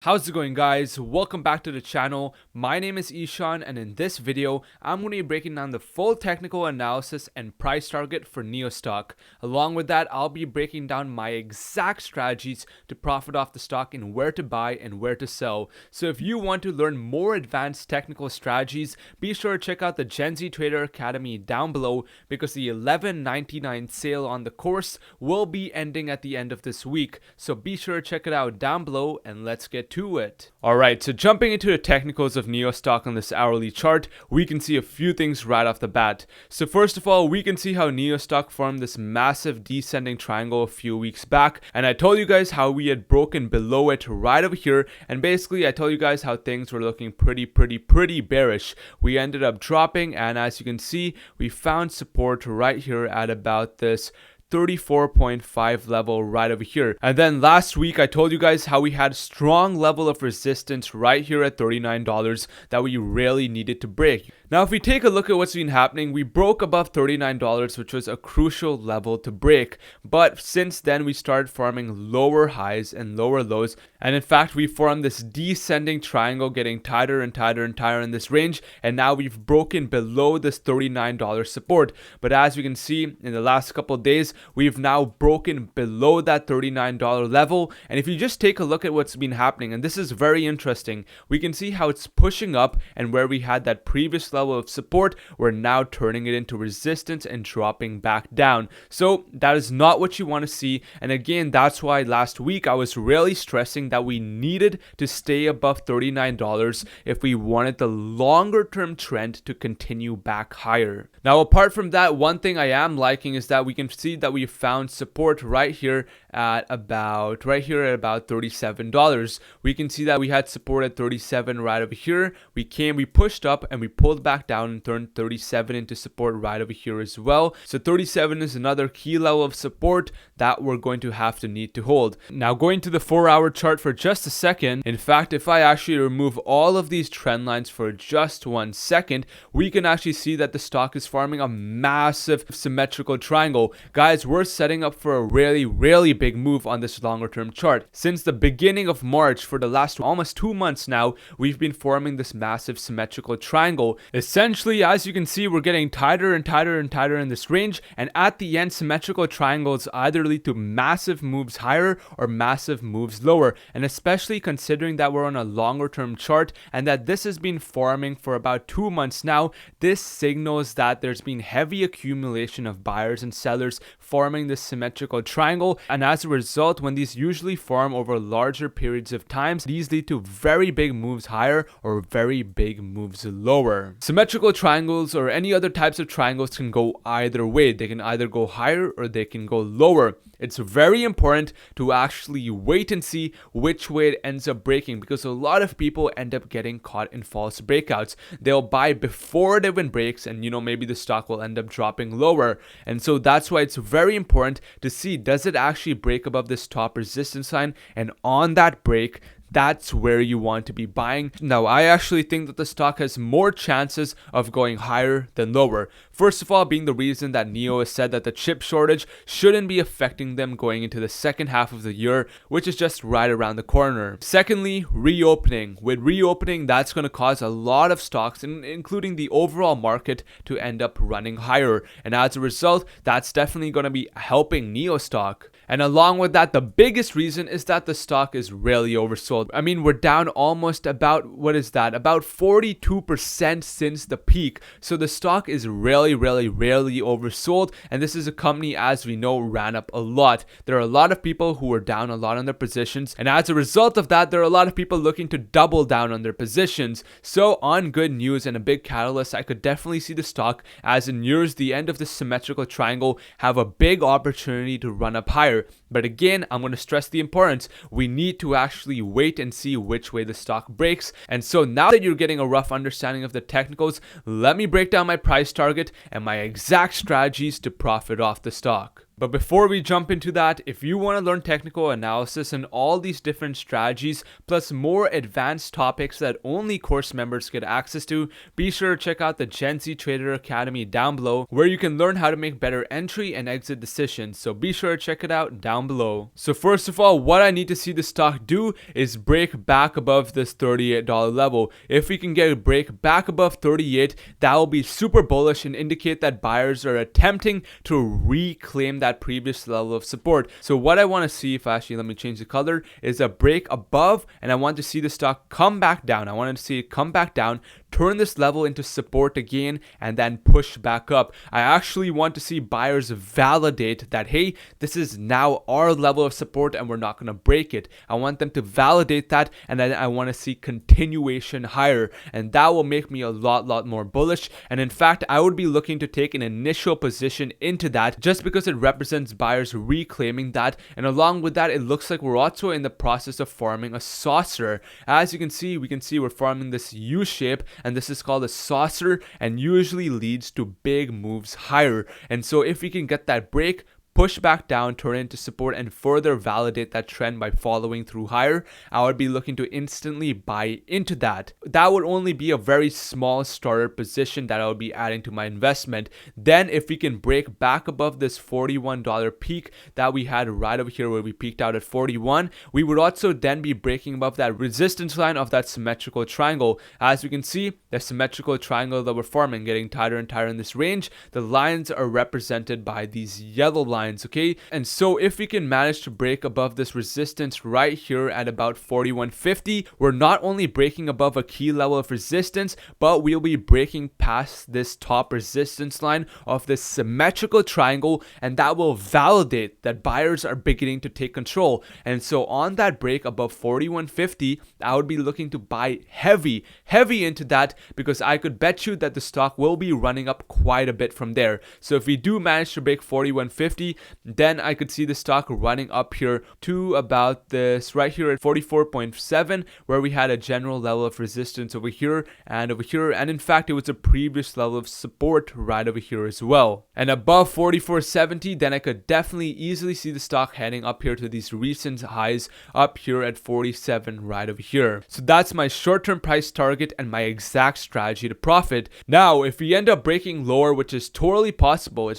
How's it going, guys? Welcome back to the channel. My name is Ishaan, and in this video I'm going to be breaking down the full technical analysis and price target for NIO stock. Along with that, I'll be breaking down my exact strategies to profit off the stock and where to buy and where to sell. So if you want to learn more advanced technical strategies, be sure to check out the Gen Z Trader Academy down below, because the $11.99 sale on the course will be ending at the end of this week. So be sure to check it out down below, and let's get to it. Alright, so jumping into the technicals of NIO stock on this hourly chart, we can see a few things right off the bat. So first of all, we can see how NIO stock formed this massive descending triangle a few weeks back, and I told you guys how we had broken below it right over here, and basically I told you guys how things were looking pretty bearish. We ended up dropping, and as you can see, we found support right here at about this 34.5 level right over here. And then last week I told you guys how we had a strong level of resistance right here at $39 that we really needed to break. Now if we take a look at what's been happening, we broke above $39, which was a crucial level to break, but since then we started forming lower highs and lower lows, and in fact we formed this descending triangle getting tighter and tighter and tighter in this range, and now we've broken below this $39 support. But as you can see, in the last couple of days we've now broken below that $39 level, and if you just take a look at what's been happening, and this is very interesting, we can see how it's pushing up, and where we had that previous level of support, we're now turning it into resistance and dropping back down. So that is not what you want to see, and again, that's why last week I was really stressing that we needed to stay above $39 if we wanted the longer term trend to continue back higher. Now apart from that, one thing I am liking is that we can see that we found support right here at about $37. We can see that we had support at 37 right over here. We pushed up and we pulled back down and turned 37 into support right over here as well. So 37 is another key level of support that we're going to have to need to hold. Now going to the 4-hour chart for just a second. In fact, if I actually remove all of these trend lines for just 1 second, we can actually see that the stock is forming a massive symmetrical triangle. Guys, we're setting up for a really big move on this longer term chart. Since the beginning of March, for the last almost 2 months now, we've been forming this massive symmetrical triangle. Essentially, as you can see, we're getting tighter and tighter and tighter in this range, and at the end, symmetrical triangles either lead to massive moves higher or massive moves lower. And especially considering that we're on a longer term chart and that this has been forming for about 2 months now, this signals that there's been heavy accumulation of buyers and sellers forming this symmetrical triangle, and as a result, when these usually form over larger periods of time, these lead to very big moves higher or very big moves lower. Symmetrical triangles or any other types of triangles can go either way. They can either go higher or they can go lower. It's very important to actually wait and see which way it ends up breaking, because a lot of people end up getting caught in false breakouts. They'll buy before it even breaks, and maybe the stock will end up dropping lower. And so that's why it's very important to see, does it actually break above this top resistance line, and on that break, that's where you want to be buying. Now, I actually think that the stock has more chances of going higher than lower. First of all, being the reason that NIO has said that the chip shortage shouldn't be affecting them going into the second half of the year, which is just right around the corner. Secondly, reopening. With reopening, that's going to cause a lot of stocks, including the overall market, to end up running higher. And as a result, that's definitely going to be helping NIO stock. And along with that, the biggest reason is that the stock is really oversold. I mean, we're down almost about 42% since the peak. So the stock is really oversold, and this is a company, as we know, ran up a lot. There are a lot of people who are down a lot on their positions, and as a result of that, there are a lot of people looking to double down on their positions. So on good news and a big catalyst, I could definitely see the stock, as it nears the end of this symmetrical triangle, have a big opportunity to run up higher. But again, I'm going to stress the importance. We need to actually wait and see which way the stock breaks. And so now that you're getting a rough understanding of the technicals, let me break down my price target and my exact strategies to profit off the stock. But before we jump into that, if you want to learn technical analysis and all these different strategies, plus more advanced topics that only course members get access to, be sure to check out the Gen Z Trader Academy down below, where you can learn how to make better entry and exit decisions. So be sure to check it out down below. So first of all, what I need to see the stock do is break back above this $38 level. If we can get a break back above 38, that will be super bullish and indicate that buyers are attempting to reclaim that previous level of support. So what I want to see, if actually let me change the color, is a break above, and I want to see the stock come back down. I want to see it come back down, turn this level into support again, and then push back up. I actually want to see buyers validate that, hey, this is now our level of support and we're not going to break it. I want them to validate that, and then I want to see continuation higher, and that will make me a lot more bullish. And in fact, I would be looking to take an initial position into that just because it represents buyers reclaiming that. And along with that, it looks like we're also in the process of forming a saucer. As you can see, we're forming this U shape, and this is called a saucer, and usually leads to big moves higher. And so if we can get that break, push back down, turn into support, and further validate that trend by following through higher, I would be looking to instantly buy into that. That would only be a very small starter position that I would be adding to my investment. Then if we can break back above this $41 peak that we had right over here where we peaked out at 41, we would also then be breaking above that resistance line of that symmetrical triangle. As you can see, the symmetrical triangle that we're forming getting tighter and tighter in this range. The lines are represented by these yellow lines. Okay, and so if we can manage to break above this resistance right here at about 41.50, we're not only breaking above a key level of resistance, but we'll be breaking past this top resistance line of this symmetrical triangle, and that will validate that buyers are beginning to take control. And so on that break above 41.50, I would be looking to buy heavy into that, because I could bet you that the stock will be running up quite a bit from there. So if we do manage to break 41.50, then I could see the stock running up here to about this right here at 44.7, where we had a general level of resistance over here, and in fact it was a previous level of support right over here as well. And above 44.70, then I could definitely easily see the stock heading up here to these recent highs up here at 47 right over here. So that's my short-term price target and my exact strategy to profit. Now if we end up breaking lower, which is totally possible,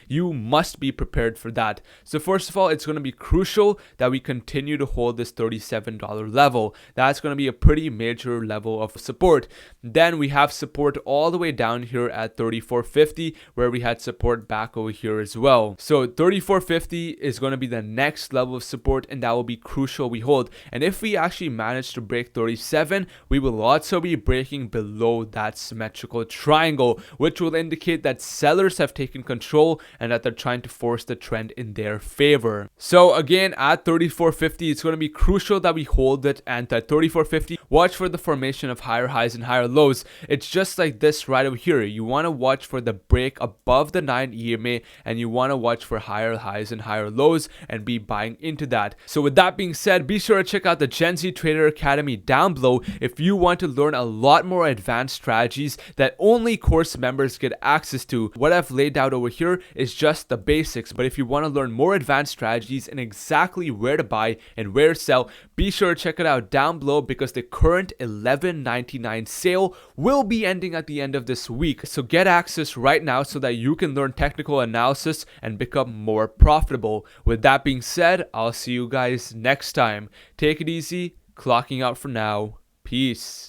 you must be prepared for that. So first of all, it's going to be crucial that we continue to hold this $37 level. That's going to be a pretty major level of support. Then we have support all the way down here at 34.50, where we had support back over here as well. So 34.50 is going to be the next level of support, and that will be crucial we hold. And if we actually manage to break 37, we will also be breaking below that symmetrical triangle, which will indicate that sellers have taken control and that they're trying to force the trend in their favor. So again, at 34.50, it's going to be crucial that we hold it, and at 34.50, watch for the formation of higher highs and higher lows. It's just like this right over here. You want to watch for the break above the 9 EMA, and you want to watch for higher highs and higher lows and be buying into that. So with that being said, be sure to check out the Gen Z Trader Academy down below if you want to learn a lot more advanced strategies that only course members get access to. What I've laid out over here is just the basics, but if you want to learn more advanced strategies and exactly where to buy and where to sell, be sure to check it out down below, because the current $11.99 sale will be ending at the end of this week. So get access right now so that you can learn technical analysis and become more profitable. With that being said, I'll see you guys next time. Take it easy, clocking out for now. Peace.